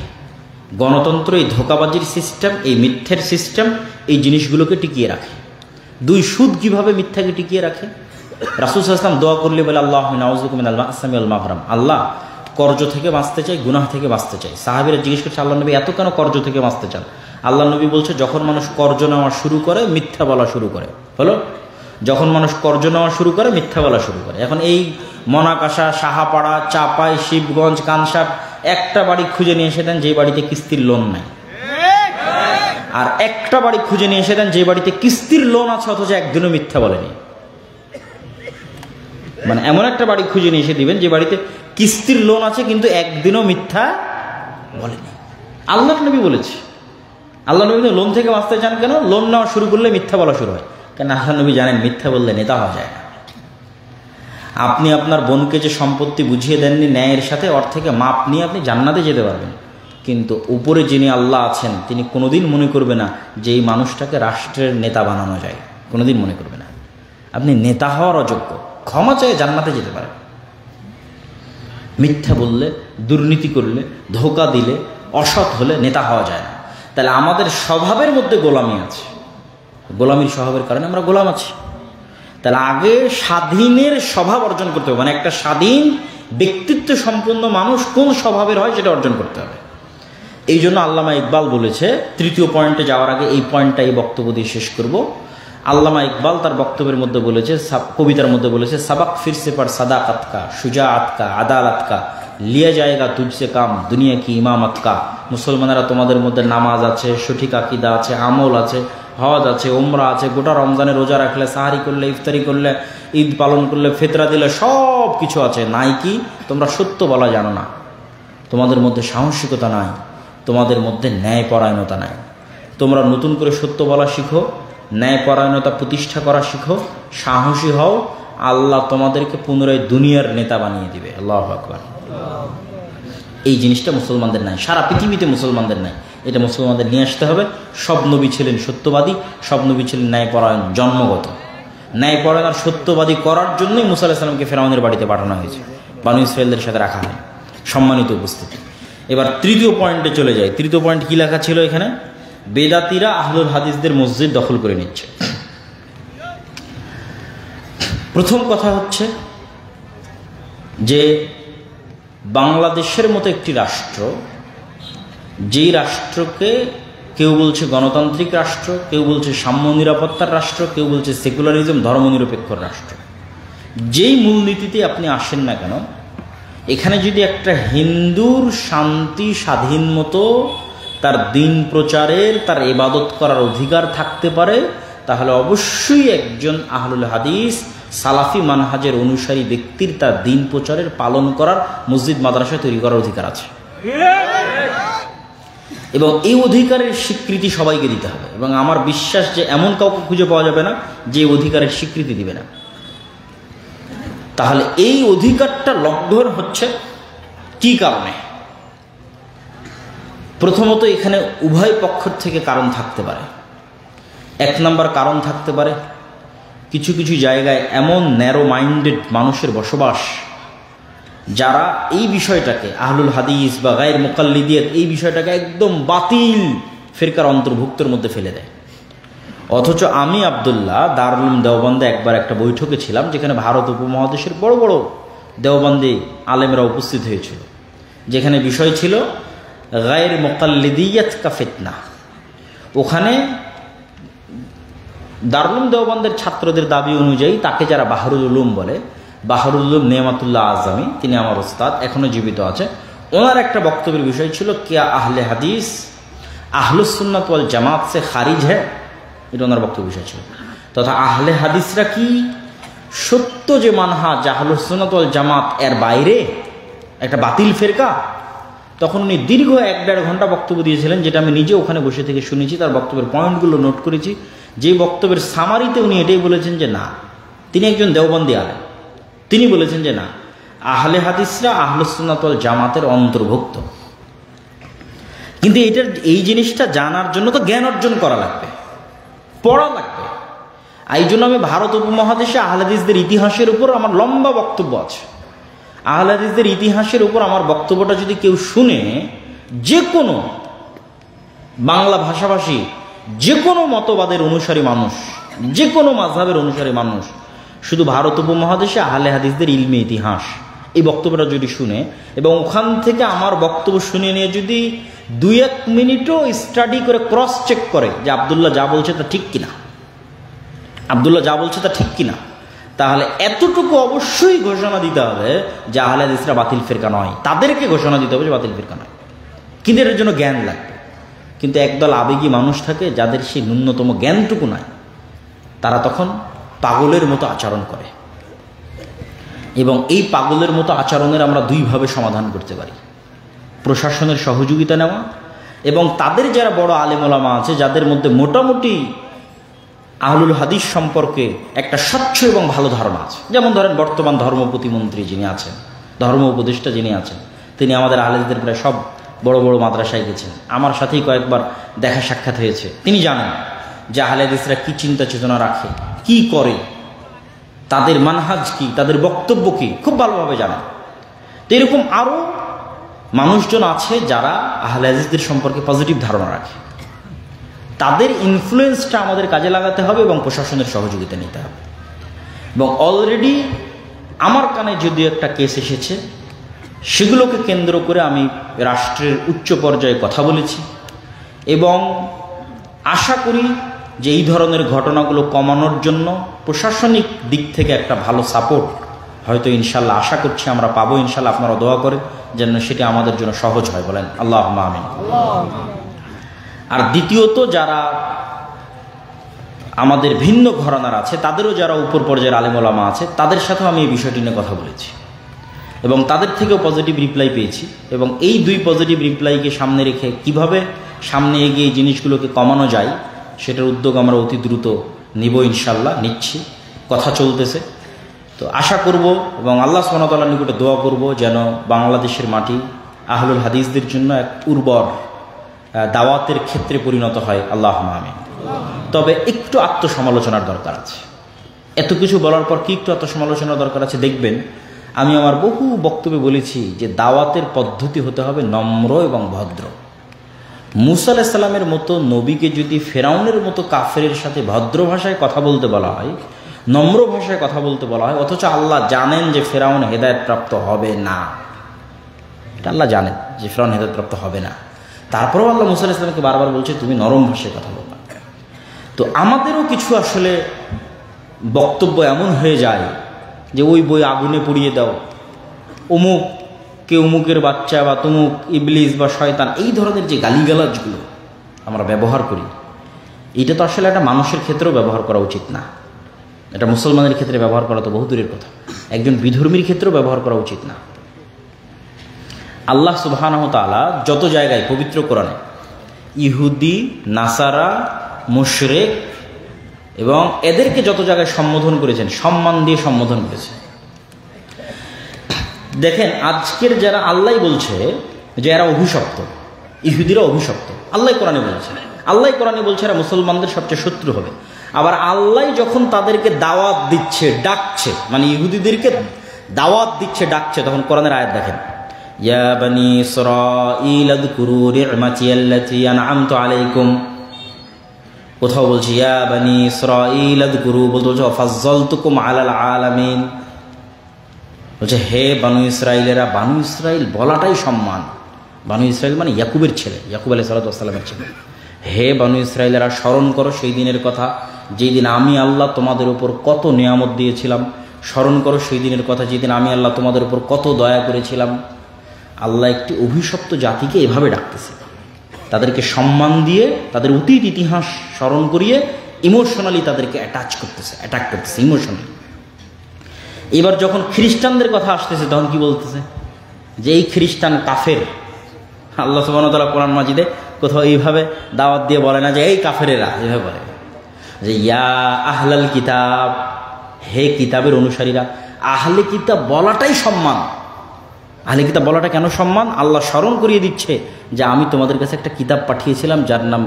গণতন্ত্র এই ধোঁকাবাজির সিস্টেম, এই মিথ্যের সিস্টেম, এই জিনিসগুলোকে টিকিয়ে রাখে। 2, সুদ কিভাবে মিথ্যাকে টিকিয়ে রাখে? রাসূল সাল্লাল্লাহু আলাইহি ওয়াসাল্লাম দোয়া করলে বলে, আল্লাহুম্মা নাউযুবিকা মিনাল মা'সামি ওয়াল মাগরাম, আল্লাহ কর্জ থেকে বাঁচতে চাই, গুনাহ থেকে বাঁচতে চাই। সাহাবীরা জিজ্ঞেস করছে, আল্লাহ নবী এত কেন কর্জ থেকে বাঁচতে চান? আল্লাহ নবী বলছে, যখন মানুষ কর্জ নেওয়া শুরু করে মিথ্যা বলা শুরু করে। হলো, যখন মানুষ কর্জ নেওয়া শুরু করে মিথ্যা বলা শুরু করে। এখন এই মনাকাশা, সাহাপাড়া, চাপাই, শিবগঞ্জ, কানসাপ, একটা বাড়ি খুঁজে নিয়ে এসে দেন যে বাড়িতে কিস্তির লোন নাই, আর একটা বাড়ি খুঁজে নিয়ে এসে দেন যে বাড়িতে কিস্তির লোন আছে অথচ একদিনও মিথ্যা বলেনি। মানে এমন একটা বাড়ি খুঁজে নিয়ে এসে দিবেন যে বাড়িতে কিস্তির লোন আছে কিন্তু একদিনও মিথ্যা বলেনি। আল্লাহ নবী বলেছে, আল্লাহ নবী লোন থেকে বাঁচতে চান কেন? লোন নেওয়া শুরু করলে মিথ্যা বলা শুরু হয়, কেন আল্লাহ নবী জানেন মিথ্যা বললে নেতা হওয়া যায় না। আপনি আপনার বোনকে যে সম্পত্তি বুঝিয়ে দেননি ন্যায়ের সাথে, ওর থেকে মাপ নিয়ে আপনি জান্নাতে যেতে পারবেন, কিন্তু উপরে যিনি আল্লাহ আছেন তিনি কোনোদিন মনে করবে না যে এই মানুষটাকে রাষ্ট্রের নেতা বানানো যায়, কোনোদিন মনে করবে না। আপনি নেতা হওয়ার অযোগ্য, ক্ষমা চেয়ে জান্নাতে যেতে পারেন। মিথ্যা বললে, দুর্নীতি করলে, ধোঁকা দিলে, অসৎ হলে নেতা হওয়া যায় না। তাহলে আমাদের স্বভাবের মধ্যে গোলামি আছে, গোলামির স্বভাবের কারণে আমরা গোলাম আছি। তাহলে আগে স্বাধীনের স্বভাব অর্জন করতে হবে, মানে একটা স্বাধীন ব্যক্তিত্ব সম্পন্ন মানুষ কোন স্বভাবের হয় সেটা অর্জন করতে হবে। এই জন্য আল্লামা ইকবাল বলেছে, তৃতীয় পয়েন্টে যাওয়ার আগে এই পয়েন্টটাই বক্তব্য দিয়ে শেষ করব। আল্লামা ইকবাল তার বক্তব্যের মধ্যে বলেছে, কবিতার মধ্যে বলেছে, সাবাক ফিরসে পর সাদাকাত কা, শুজাআত কা, আদালত কা, লিয়া জায়গা তুঝসে কাম, দুনিয়া কি ইমামত কা। মুসলমানেরা তোমাদের মধ্যে নামাজ আছে, সঠিক আকীদা আছে, আমল আছে, হজ আছে, উমরা আছে, গোটা রমজানে রোজা রাখলে, সাহারি করলে, ইফতারি করলে, ঈদ পালন করলে, ফিতরা দিলে, সব কিছু আছে। নাই কি তোমরা সত্য বলা জানো না, তোমাদের মধ্যে সাহসিকতা নাই, তোমাদের মধ্যে ন্যায়পরায়ণতা নাই। তোমরা নতুন করে সত্য বলা শিখো, ন্যায়পরায়ণতা প্রতিষ্ঠা করা শিখো, সাহসী হও, আল্লাহ তোমাদেরকে পুনরায় দুনিয়ার নেতা বানিয়ে দিবে। আল্লাহু আকবার। এই জিনিসটা মুসলমানদের নাই, সারা পৃথিবীতে মুসলমানদের নাই, এটা মুসলমানদের নিয়ে আসতে হবে। সব নবী ছিলেন সত্যবাদী, সব নবী ছিলেন ন্যায়পরায়ণ, জন্মগত ন্যায়পরায়ণ আর সত্যবাদী করার জন্যই মুসা আলাইহিস সালামকে ফেরাউনের বাড়িতে পাঠানো হয়েছে, বানু ইসরাঈলদের সাথে রাখা হয়। সম্মানিত উপস্থিতি, এবার তৃতীয় পয়েন্টে চলে যায়। তৃতীয় পয়েন্ট কি লেখা ছিল এখানে? বেদাতীরা আহলুল হাদিসদের মসজিদ দখল করে নিচ্ছে। প্রথম কথা হচ্ছে যে বাংলাদেশের মতো একটি রাষ্ট্র, যেই রাষ্ট্রকে কেউ বলছে গণতান্ত্রিক রাষ্ট্র, কেউ বলছে সাম্য নিরাপত্তার রাষ্ট্র, কেউ বলছে সেকুলারিজম, ধর্মনিরপেক্ষ রাষ্ট্র, যেই মূলনীতিতে আপনি আসেন না কেন, এখানে যদি একটা হিন্দুর শান্তি স্বাধীন মতো তার দিন প্রচারের, তার ইবাদত করার অধিকার থাকতে পারে, তাহলে অবশ্যই একজন আহলুল হাদিস সালাফি মানহাজের অনুসারী ব্যক্তির তার দিন প্রচারের, পালন করার, মসজিদ মাদ্রাসা তৈরি করার অধিকার আছে। এবং এই অধিকারের স্বীকৃতি সবাইকে দিতে হবে। এবং আমার বিশ্বাস যে এমন কাউকে খুঁজে পাওয়া যাবে না যে অধিকারের স্বীকৃতি দিবে না। তাহলে এই অধিকারটা লঙ্ঘন হচ্ছে কি কারণে? প্রথমত এখানে উভয় পক্ষ থেকে কারণ থাকতে পারে। এক নম্বর কারণ থাকতে পারে, কিছু কিছু জায়গায় এমন ন্যারো মাইন্ডেড মানুষের বসবাস, যারা এই বিষয়টাকে আহলুল হাদিস বা গায়ের মুকাল্লিদিয়াত এই বিষয়টাকে একদম বাতিল ফিরকার অন্তর্ভুক্তের মধ্যে ফেলে দেয়। অথচ আমি আব্দুল্লাহ দারুল উলুম দেওবন্দে একবার একটা বৈঠকে ছিলাম, যেখানে ভারত উপমহাদেশের বড় বড় দেওবন্দি আলেমরা উপস্থিত হয়েছিল, যেখানে বিষয় ছিল গায়ের মুকাল্লিদিয়াত কা ফিতনা। ওখানে দারুল উলুম দেওবন্দের ছাত্রদের দাবি অনুযায়ী তাকে যারা বাহরুল উলুম বলে, বাহরুল উলুম নেয়ামাতুল্লাহ আজমি, তিনি আমার ওস্তাদ, এখনো জীবিত আছে, ওনার একটা বক্তব্যের বিষয় ছিল কিয়া আহলে হাদিস আহলুস সুন্নাত ওয়াল জামাত সে খারিজ হ্যায়, এটা ওনার বক্তব্য বিষয় ছিল। তথা আহলে হাদিসরা কি সত্য যে মানহাজ আহলুস সুন্নাত ওয়াল জামাত এর বাইরে একটা বাতিল ফেরকা? তখন উনি দীর্ঘ 1-1.5 ঘন্টা বক্তব্য দিয়েছিলেন, যেটা আমি নিজে ওখানে বসে থেকে শুনেছি, তার বক্তব্যের পয়েন্টগুলো নোট করেছি। যে বক্তব্যের সামারিতে উনি এটাই বলেছেন যে না, তিনি একজন দেওবন্দি আলেম, তিনি বলেছেন যে না, আহলে হাদিসরা আহলুস সুন্নাত ওয়াল জামাতের অন্তর্ভুক্ত। কিন্তু এই জিনিসটা জানার জন্য তো জ্ঞান অর্জন করা লাগবে, পড়া লাগবে। এই জন্য আমি ভারত উপমহাদেশে আহলে হাদিসদের ইতিহাসের উপর আমার লম্বা বক্তব্য আছে। আহলে হাদিসদের ইতিহাসের উপর আমার বক্তব্যটা যদি কেউ শুনে, যে কোনো বাংলা ভাষাভাষী, যে কোনো মতবাদের অনুসারী মানুষ, যে কোনো মাযহাবের অনুসারী মানুষ, শুধু ভারত উপমহাদেশে আহলে হাদিসদের ইলমে ইতিহাস এই বক্তব্যটা যদি শুনে, এবং ওখান থেকে আমার বক্তব্য শুনে নিয়ে যদি 2-1 মিনিটও স্টাডি করে ক্রস চেক করে যে আব্দুল্লাহ যা বলছে তা ঠিক কিনা, আব্দুল্লাহ যা বলছে তা ঠিক কিনা, তাহলে এতটুকু অবশ্যই ঘোষণা দিতে হবে যে আহলে হাদিসরা বাতিল ফিরকা নয়, তাদেরকে ঘোষণা দিতে হবে যে বাতিল ফিরকা নয়। কিন্তু এর জন্য জ্ঞান লাগবে। কিন্তু একদল আবেগী মানুষ থাকে যাদের সেই ন্যূনতম জ্ঞানটুকু নাই, তারা তখন পাগলের মতো আচরণ করে। এবং এই পাগলের মতো আচরণের আমরা দুইভাবে সমাধান করতে পারি। প্রশাসনের সহযোগিতা নেওয়া এবং তাদের যারা বড় আলেম ওলামা আছে, যাদের মধ্যে মোটামুটি আহলুল হাদিস সম্পর্কে একটা স্বচ্ছ এবং ভালো ধারণা আছে। যেমন ধরেন বর্তমান ধর্ম প্রতিমন্ত্রী যিনি আছেন, ধর্ম উপদেষ্টা যিনি আছেন, তিনি আমাদের আহলেদের প্রায় সব বড় বড় মাদ্রাসায় গেছেন, আমার সাথেই কয়েকবার দেখা সাক্ষাৎ হয়েছে। তিনি জানেন যে আহলে হাদিসরা কী চিন্তা চেতনা রাখে, কি করে, তাদের মানহাজ কি, তাদের বক্তব্য কি, খুব ভালোভাবে জানেন। তো এরকম আরও মানুষজন আছে যারা আহলে হাদিসদের সম্পর্কে পজিটিভ ধারণা রাখে। তাদের ইনফ্লুয়েন্সটা আমাদের কাজে লাগাতে হবে এবং প্রশাসনের সহযোগিতা নিতে হবে। এবং অলরেডি আমার কানে যদিও একটা কেস এসেছে, সেগুলোকে কেন্দ্র করে আমি রাষ্ট্রের উচ্চ পর্যায়ে কথা বলেছি এবং আশা করি যে এই ধরনের ঘটনাগুলো কমানোর জন্য প্রশাসনিক দিক থেকে একটা ভালো সাপোর্ট হয়তো ইনশাল্লাহ আশা করছি আমরা পাবো। ইনশাল্লাহ আপনারা দোয়া করেন যেন সেটি আমাদের জন্য সহজ হয়, বলেন আল্লাহুম্মা আমিন। আর দ্বিতীয়ত যারা আমাদের ভিন্ন ঘরানার আছে, তাদেরও যারা উপর পর্যায়ের আলেম ওলামা আছে, তাদের সাথেও আমি এই বিষয়টি নিয়ে কথা বলেছি এবং তাদের থেকেও পজিটিভ রিপ্লাই পেয়েছি। এবং এই দুই পজিটিভ রিপ্লাইকে সামনে রেখে কিভাবে সামনে এগিয়ে এই জিনিসগুলোকে কমানো যায় সেটার উদ্যোগ আমরা অতি দ্রুত নিব, ইনশাল্লাহ নিচ্ছি, কথা চলতেছে। তো আশা করব এবং আল্লাহ সুবহানাহু ওয়া তাআলার নিকটে দোয়া করব যেন বাংলাদেশের মাটি আহলুল হাদিসদের জন্য এক উর্বর দাওয়াতের ক্ষেত্রে পরিণত হয়, আল্লাহুম্মা আমিন। তবে একটু আত্মসমালোচনার দরকার আছে। এত কিছু বলার পর কি একটু আত্মসমালোচনার দরকার আছে? দেখবেন আমি আমার বহু বক্তব্যে বলেছি যে দাওয়াতের পদ্ধতি হতে হবে নম্র এবং ভদ্র। মুসা আলাইহিস সালামের মতো নবীকে যদি ফেরাউনের মতো কাফেরের সাথে ভদ্র ভাষায় কথা বলতে বলা হয়, নম্র ভাষায় কথা বলতে বলা হয়, অথচ আল্লাহ জানেন যে ফেরাউন হেদায়েতপ্রাপ্ত হবে না, এটা আল্লাহ জানেন যে ফেরাউন হেদায়েতপ্রাপ্ত হবে না, তারপরেও আল্লাহ মুসা আলাইহিস সালামকে বারবার বলছে তুমি নরম ভাষায় কথা বলবা। তো আমাদেরও কিছু আসলে বক্তব্য এমন হয়ে যায় যে ওই বই আগুনে পুড়িয়ে দাও, অমুক কে অমুকের বাচ্চা বা তমুক ইবলিস বা শয়তান, এই ধরনের যে গালিগালাজগুলো আমরা ব্যবহার করি, এটা তো আসলে একটা মানুষের ক্ষেত্রেও ব্যবহার করা উচিত না। এটা মুসলমানের ক্ষেত্রে ব্যবহার করা তো বহু দূরের কথা, একজন বিধর্মীর ক্ষেত্রেও ব্যবহার করা উচিত না। আল্লাহ সুবহানাহু ওয়া তাআলা যত জায়গায় পবিত্র কোরআনে ইহুদি, নাসারা, মুশরিক এবং এদেরকে যত জায়গায় সম্বোধন করেছেন, সম্মান দিয়ে সম্বোধন করেছেন। দেখেন আজকের যারা আল্লাহ বলছে যে এরা অভিশপ্ত, ইহুদিরা অভিশপ্ত, আল্লাহ কোরআনে বলছে, আল্লাহ কোরআনে বলছে এরা মুসলমানদের সবচেয়ে শত্রু হবে। আবার আল্লাহ যখন তাদেরকে দাওয়াত দিচ্ছে, ডাকছে, মানে ইহুদিদেরকে দাওয়াত দিচ্ছে, ডাকছে, তখন কোরআনের আয়াত দেখেন, ইয়া বানি ইসরাঈল আযকুরু নি'মাতি আল্লাতী আন'আমতু আলাইকুম। কোথাও বলছে ইয়া বানি ইসরাঈল আযকুরু, বলছে ফাজ্জালতুকুম আলাল আলামিন, বলছে হে বানু ইসরাইলেরা। বানু ইসরাইল বলাটাই সম্মান। বানু ইসরাইল মানে ইয়াকুবের ছেলে, ইয়াকুব আলাইহিস সালামের ছেলে। হে বানু ইসরাইলেরা, স্মরণ করো সেই দিনের কথা যেই দিন আমি আল্লাহ তোমাদের উপর কত নিয়ামত দিয়েছিলাম। স্মরণ করো সেই দিনের কথা যেদিন আমি আল্লাহ তোমাদের উপর কত দয়া করেছিলাম। আল্লাহ একটি অভিশপ্ত জাতিকে এভাবে ডাকতেছে, তাদেরকে সম্মান দিয়ে, তাদের অতীত ইতিহাস স্মরণ করিয়ে ইমোশনালি তাদেরকে অ্যাটাক করতেছে ইমোশনালি। এবার যখন খ্রিস্টানদের কথা আসতেছে তখন কি বলতেছে যে এই খ্রিস্টান কাফের। আল্লাহ সুবহানাহু ওয়া তাআলা কোরআন মাজিদে কোথাও এইভাবে দাওয়াত দিয়ে বলে না যে এই কাফেরেরা, এভাবে বলে যে ইয়া আহলাল কিতাব, হে কিতাবের অনুসারীরা। আহলে কিতাব বলাটাই সম্মান। আহলে কিতাব বলাটা কেন সম্মান? আল্লাহ স্মরণ করিয়ে দিচ্ছে যে আমি তোমাদের কাছে একটা কিতাব পাঠিয়েছিলাম যার নাম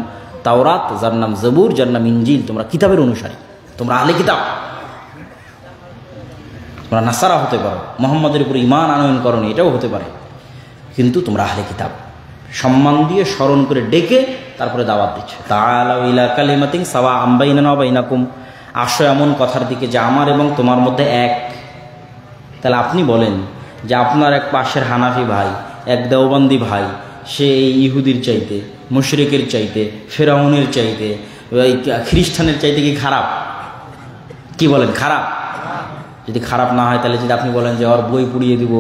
তাওরাত, যার নাম জবুর, যার নাম ইনজিল। তোমরা কিতাবের অনুসারী, তোমরা আহলে কিতাব। তোমরা নাসারা হতে পারো, মুহাম্মাদের উপর ঈমান আনয়ন করনি, এটাও হতে পারে, কিন্তু তোমরা আহলে কিতাব। সম্মান দিয়ে স্মরণ করে ডেকে তারপরে দাওয়াত দিচ্ছে, তাআলাউ ইলা কালিমাতিন সাওয়াআম বাইনানা ওয়া বাইনাকুম, আসো এমন কথার দিকে যা আমার এবং তোমার মধ্যে এক। তাহলে আপনি বলেন যে আপনার এক পাশের হানাফি ভাই, এক দেওবন্দি ভাই, সে এই ইহুদির চাইতে, মুশরিকের চাইতে, ফেরাউনের চাইতে, ওই খ্রিস্টানের চাইতে কি খারাপ? কি বলেন? খারাপ? যদি খারাপ না হয় তাহলে যদি আপনি বলেন যে ওর বই পুড়িয়ে দিব,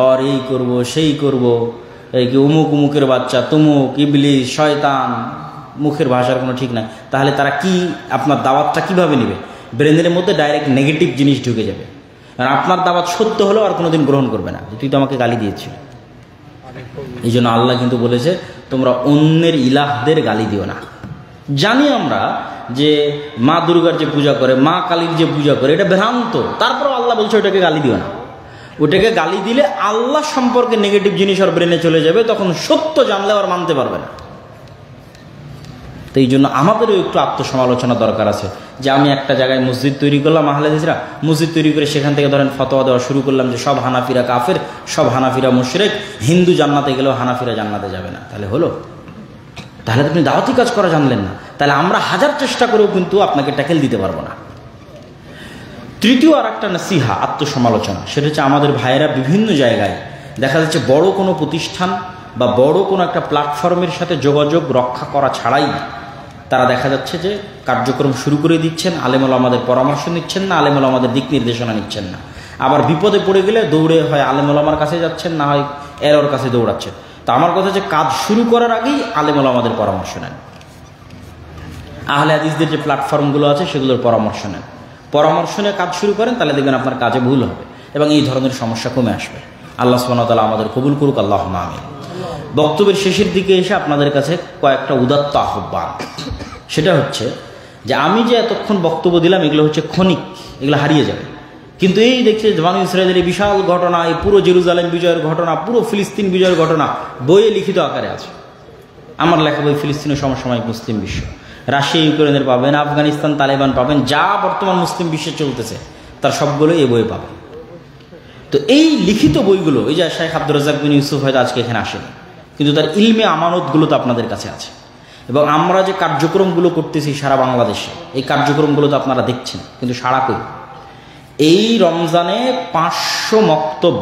ওর এই করব সেই করব, এই কি অমুক অমুকের বাচ্চা, তুমুক, ইবলিস, শয়তান, মুখের ভাষার কোনো ঠিক নাই, তাহলে তারা কি আপনার দাওয়াতটা কিভাবে নেবে? ব্রেনের মধ্যে ডাইরেক্ট নেগেটিভ জিনিস ঢুকে যাবে। কারণ আপনার দাওয়াত সত্য হলেও আর কোনোদিন গ্রহণ করবে না, তুই তো আমাকে গালি দিয়েছিল। এই জন্য আল্লাহ কিন্তু বলেছে তোমরা অন্যের ইলাহদের গালি দিও না। জানি আমরা যে মা দুর্গার যে পূজা করে, মা কালীর যে পূজা করে, এটা ভ্রান্ত, তারপরেও আল্লাহ বলছে ওটাকে গালি দিও না। ওটাকে গালি দিলে আল্লাহ সম্পর্কে নেগেটিভ জিনিস ওর ব্রেনে চলে যাবে, তখন সত্য জানলে আর মানতে পারবে না। তো এই জন্য আমাদেরও একটু আত্মসমালোচনা দরকার আছে যে আমি একটা জায়গায় মসজিদ তৈরি করলাম, আহলে হাদিসরা মসজিদ তৈরি করে সেখান থেকে ধরেন ফতোয়া দেওয়া শুরু করলাম যে সব হানাফিরা কাফের, সব হানাফিরা মুশরিক, হিন্দু জান্নাতে গেলেও হানাফিরা জান্নাতে যাবে না। তাহলে হলো? তাহলে আপনি দাওয়াতি কাজ করা জানলেন না। তাহলে আমরা হাজার চেষ্টা করেও কিন্তু আপনাকে ট্যাকেল দিতে পারবো না। তৃতীয় আর একটা নাসিহা, আত্মসমালোচনা, সেটা হচ্ছে আমাদের ভাইয়েরা বিভিন্ন জায়গায় দেখা যাচ্ছে বড় কোনো প্রতিষ্ঠান বা বড় কোনো একটা প্ল্যাটফর্মের সাথে যোগাযোগ রক্ষা করা ছাড়াই তারা দেখা যাচ্ছে যে কার্যক্রম শুরু করে দিচ্ছেন, আলেমুল আমাদের পরামর্শ নিচ্ছেন না, আলেমুল আমাদের দিক নির্দেশনা নিচ্ছেন না। আবার বিপদে পড়ে গেলে দৌড়ে হয় আলেমুল আমার কাছে যাচ্ছেন, না হয় এর কাছে দৌড়াচ্ছেন। তো আমার কথা যে কাজ শুরু করার আগেই আলেমুল আমাদের পরামর্শ নেন, আহলে হাদিসদের যে প্ল্যাটফর্মগুলো আছে সেগুলোর পরামর্শ নেন, পরামর্শ নিয়ে কাজ শুরু করেন, তাহলে দেখবেন আপনার কাজে ভুল হবে এবং এই ধরনের সমস্যা কমে আসবে। আল্লাহ সুবহানাহু ওয়া তাআলা আমাদের কবুল করুক, আল্লাহুম্মা আমিন। বক্তব্যের শেষের দিকে এসে আপনাদের কাছে কয়েকটা উদাত্ত আহ্বান। সেটা হচ্ছে যে আমি যে এতক্ষণ বক্তব্য দিলাম এগুলো হচ্ছে ক্ষণিক, এগুলো হারিয়ে যাবে। কিন্তু এই দেখছে বানু ইসরাঈলের এই বিশাল ঘটনা, এই পুরো জেরুজালেম বিজয়ের ঘটনা, পুরো ফিলিস্তিন বিজয়ের ঘটনা বইয়ে লিখিত আকারে আছে। আমার লেখা বই ফিলিস্তিনের সমসাময়িক মুসলিম বিশ্ব, রাশিয়া ইউক্রেনের পাবেন, আফগানিস্তান তালেবান পাবেন, যা বর্তমান মুসলিম বিশ্বে চলতেছে তার সবগুলোই এই বইয়ে পাবেন। তো এই লিখিত বইগুলো, এই যে শেখ আব্দুর রাজ্জাক বিন ইউসুফ হয়তো আজকে এখানে আসেনি, কিন্তু তার ইলমে আমানতগুলো তো আপনাদের কাছে আছে। এবং আমরা যে কার্যক্রমগুলো করতেছি সারা বাংলাদেশে, এই কার্যক্রমগুলো তো আপনারা দেখছেন, কিন্তু সারা কই এই রমজানে 500 মক্তব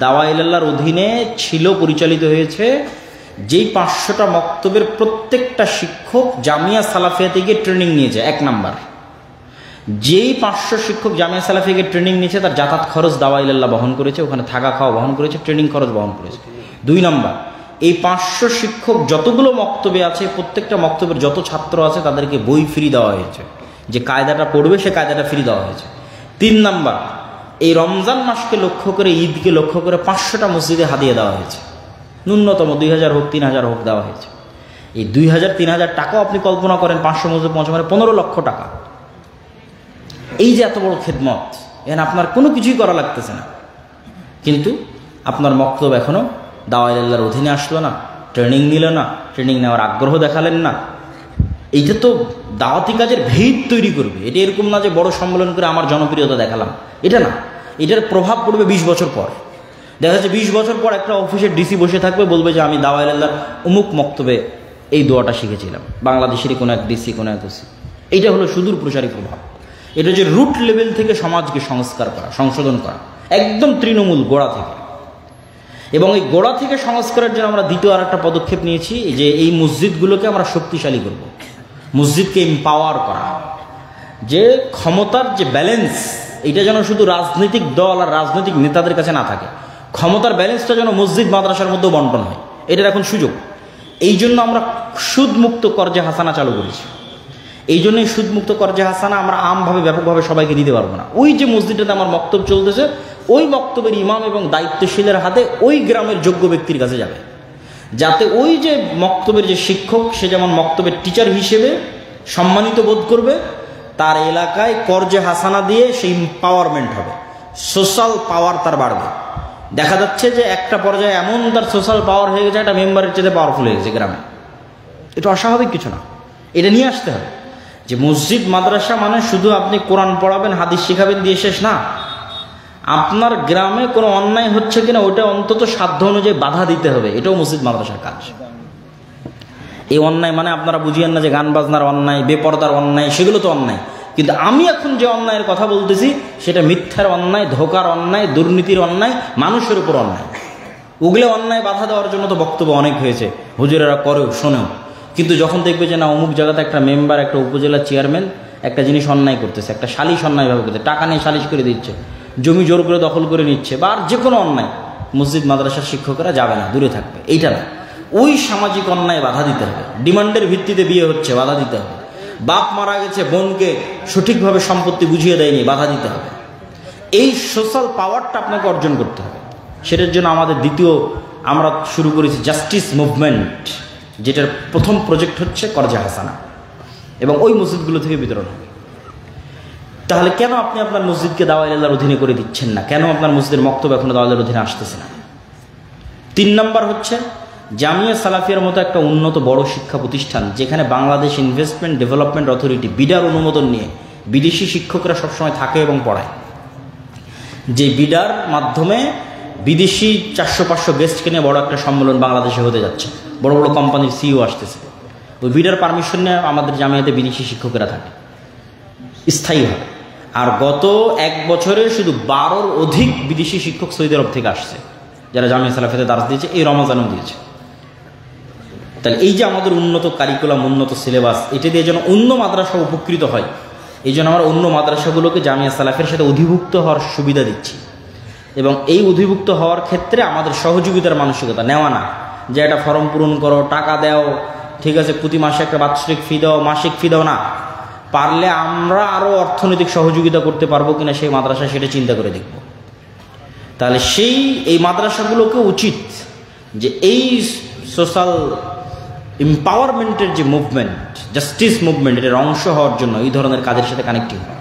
দাওয়া ইলাল্লাহর অধীনে ছিল, পরিচালিত হয়েছে। যেই 500টা মক্তবের প্রত্যেকটা শিক্ষক জামিয়া সালাফিয়া থেকে ট্রেনিং নিয়েছে। 1 নাম্বার, যেই 500 শিক্ষক জামিয়া সালাফিয়া থেকে ট্রেনিং নিয়েছে তার যাতায়াত খরচ দাওয়া ইলাল্লাহ বহন করেছে, ওখানে থাকা খাওয়া বহন করেছে, ট্রেনিং খরচ বহন করেছে। 2 নাম্বার, এই 500 শিক্ষক যতগুলো মক্তবে আছে, প্রত্যেকটা মক্তবের যত ছাত্র আছে তাদেরকে বই ফ্রি দেওয়া হয়েছে, যে কায়দাটা পড়বে সে কায়দাটা ফ্রি দেওয়া হয়েছে। 3 নাম্বার, এই রমজান মাসকে লক্ষ্য করে, ঈদকে লক্ষ্য করে 500টা মসজিদে হাদিয়া দেওয়া হয়েছে, ন্যূনতম 2000 হোক 3000 হোক দেওয়া হয়েছে। এই 2000-3000 টাকাও আপনি কল্পনা করেন, 500 মসজিদ পৌঁছে মানে 15 লক্ষ টাকা। এই যে এত বড় খেদমত, এখানে আপনার কোনো কিছুই করা লাগতেছে না, কিন্তু আপনার মক্তব এখনো দাওয়া ইলাল্লাহর অধীনে আসলো না, ট্রেনিং নিল না, ট্রেনিং নেওয়ার আগ্রহ দেখালেন না। এইটা তো দাওয়াতি কাজের ভিত তৈরি করবে। এটা এরকম না যে বড় সম্মেলন করে আমার জনপ্রিয়তা দেখালাম, এটা না। এটার প্রভাব পড়বে 20 বছর পর। দেখা যাচ্ছে 20 বছর পর একটা অফিসের ডিসি বসে থাকবে, বলবে যে আমি দাওয়া ইলাল্লাহর অমুক মক্তবে এই দোয়াটা শিখেছিলাম, বাংলাদেশেরই কোনো এক ডিসি, কোনো এক ওসি। এইটা হলো সুদূর প্রসারী প্রভাব। এটা যে রুট লেভেল থেকে সমাজকে সংস্কার করা, সংশোধন করা, একদম তৃণমূল গোড়া থেকে। এবং এই গোড়া থেকে সংস্কারের জন্য আমরা দ্বিতীয় আর একটা পদক্ষেপ নিয়েছি, যে এই মসজিদগুলোকে আমরা শক্তিশালী করব, মসজিদকে এম্পাওয়ার করা, যে ক্ষমতার যে ব্যালেন্স, এটা যেন শুধু রাজনৈতিক দল আর রাজনৈতিক নেতাদের কাছে না থাকে, ক্ষমতার ব্যালেন্সটা যেন মসজিদ মাদ্রাসার মধ্যেও বন্টন হয়। এটার এখন সুযোগ। এই জন্য আমরা সুদমুক্ত কর্জে হাসানা চালু করেছি। এই জন্যই সুদমুক্ত কর্জে হাসানা আমরা আমভাবে ব্যাপকভাবে সবাইকে দিতে পারবো না। ওই যে মসজিদটাতে আমার মক্তব চলতেছে, ওই মক্তবের ইমাম এবং দায়িত্বশীলের হাতে ওই গ্রামের যোগ্য ব্যক্তির কাছে যাবে, যাতে ওই যে মক্তবের যে শিক্ষক, সে যেমন মক্তবের টিচার হিসেবে সম্মানিত বোধ করবে, তার এলাকায় কর্জে হাসানা দিয়ে সেই পাওয়ারমেন্ট হবে, সোশ্যাল পাওয়ার তার বাড়বে। দেখা যাচ্ছে যে একটা পর্যায়ে এমন তার সোশ্যাল পাওয়ার হয়ে গেছে, একটা মেম্বারের চেয়ে পাওয়ারফুল হয়ে গেছে গ্রামে। এটা অস্বাভাবিক কিছু না, এটা নিয়ে আসতে হবে। যে মসজিদ মাদ্রাসা মানে শুধু আপনি কোরআন পড়াবেন, হাদিস শিখাবেন দিয়ে শেষ না। আপনার গ্রামে কোনো অন্যায় হচ্ছে কিনা ওটা অন্তত সাধ্য অনুযায়ী বাধা দিতে হবে, এটাও মসজিদ মাদ্রাসার কাজ। এই অন্যায় মানে আপনারা বুঝিয়েন না যে গান বাজনার অন্যায়, বেপরদার অন্যায়, সেগুলো তো অন্যায়। কিন্তু আমি এখন যে অন্যায়ের কথা বলতেছি সেটা মিথ্যার অন্যায়, ধোকার অন্যায়, দুর্নীতির অন্যায়, মানুষের উপর অন্যায়। ওগুলো অন্যায় বাধা দেওয়ার জন্য তো বক্তব্য অনেক হয়েছে, হুজুরেরা করেও শোনেও। কিন্তু যখন দেখবে যে না অমুক জায়গাতে একটা মেম্বার, একটা উপজেলা চেয়ারম্যান একটা জিনিস অন্যায় করতেছে, একটা সালিশ অন্যায়ভাবে করতেছে, টাকা নিয়ে সালিশ করে দিচ্ছে, জমি জোর করে দখল করে নিচ্ছে, বা আর যে কোনো অন্যায়, মসজিদ মাদ্রাসার শিক্ষকেরা যাবে না, দূরে থাকবে। এইটা না, ওই সামাজিক অন্যায় বাধা দিতে হবে। ডিমান্ডের ভিত্তিতে বিয়ে হচ্ছে, বাধা দিতে হবে। বাপ মারা গেছে, বোনকে সঠিকভাবে সম্পত্তি বুঝিয়ে দেয়নি, বাধা দিতে হবে। এই সোশ্যাল পাওয়ারটা আপনাকে অর্জন করতে হবে। সেটার জন্য আমাদের দ্বিতীয় আমরা শুরু করেছি জাস্টিস মুভমেন্ট, যেটার প্রথম প্রজেক্ট হচ্ছে করজা হাসানা, এবং ওই মসজিদগুলো থেকে বিতরণ হবে। তাহলে কেন আপনি আপনার মসজিদকে দাওয়া ইলাল্লাহর অধীনে করে দিচ্ছেন না? কেন আপনার মসজিদের মক্তব এখনো দাওয়া ইলাল্লাহর অধীনে আসতেছে না? 3 নম্বর হচ্ছে জামিয়া সালাফিয়ার মতো একটা উন্নত বড় শিক্ষা প্রতিষ্ঠান, যেখানে বাংলাদেশ ইনভেস্টমেন্ট ডেভেলপমেন্ট অথরিটি বিডার অনুমোদন নিয়ে বিদেশি শিক্ষকরা সবসময় থাকে এবং পড়ায়। যে বিডার মাধ্যমে বিদেশি 400-500 গেস্টকে নিয়ে বড় একটা সম্মেলন বাংলাদেশে হতে যাচ্ছে, বড় বড় কোম্পানির সিইও আসতেছে। ওই বিডার পারমিশন নিয়ে আমাদের জামিয়াতে বিদেশি শিক্ষকেরা থাকে স্থায়ীভাবে। আর গত 1 বছরে শুধু 12-র অধিক বিদেশি শিক্ষক সৌদি আরব থেকে আসছে, যারা জামিয়া সালাফিয়াতে দার্স দিয়েছে, এই রমাজানও দিয়েছে। তাহলে এই যে আমাদের উন্নত কারিকুলাম, উন্নত সিলেবাস, এটা দিয়ে যেন অন্য মাদ্রাসা উপকৃত হয়, এই জন্য আমরা অন্য মাদ্রাসাগুলোকে জামিয়া সালাফের সাথে অধিভুক্ত হওয়ার সুবিধা দিচ্ছি। এবং এই অধিভুক্ত হওয়ার ক্ষেত্রে আমাদের সহযোগিতার মানসিকতা নেওয়া না, যে একটা ফর্ম পূরণ করো, টাকা দাও, ঠিক আছে, প্রতি মাসে একটা বাৎসরিক ফি দাও, মাসিক ফি দাও না। পারলে আমরা আরও অর্থনৈতিক সহযোগিতা করতে পারবো কিনা সেই মাদ্রাসা, সেটা চিন্তা করে দেখব। তাহলে এই মাদ্রাসাগুলোকে উচিত যে এই সোশ্যাল এম্পাওয়ারমেন্টের যে মুভমেন্ট, জাস্টিস মুভমেন্ট, এটার অংশ হওয়ার জন্য এই ধরনের কাজের সাথে কানেক্টিভ হয়।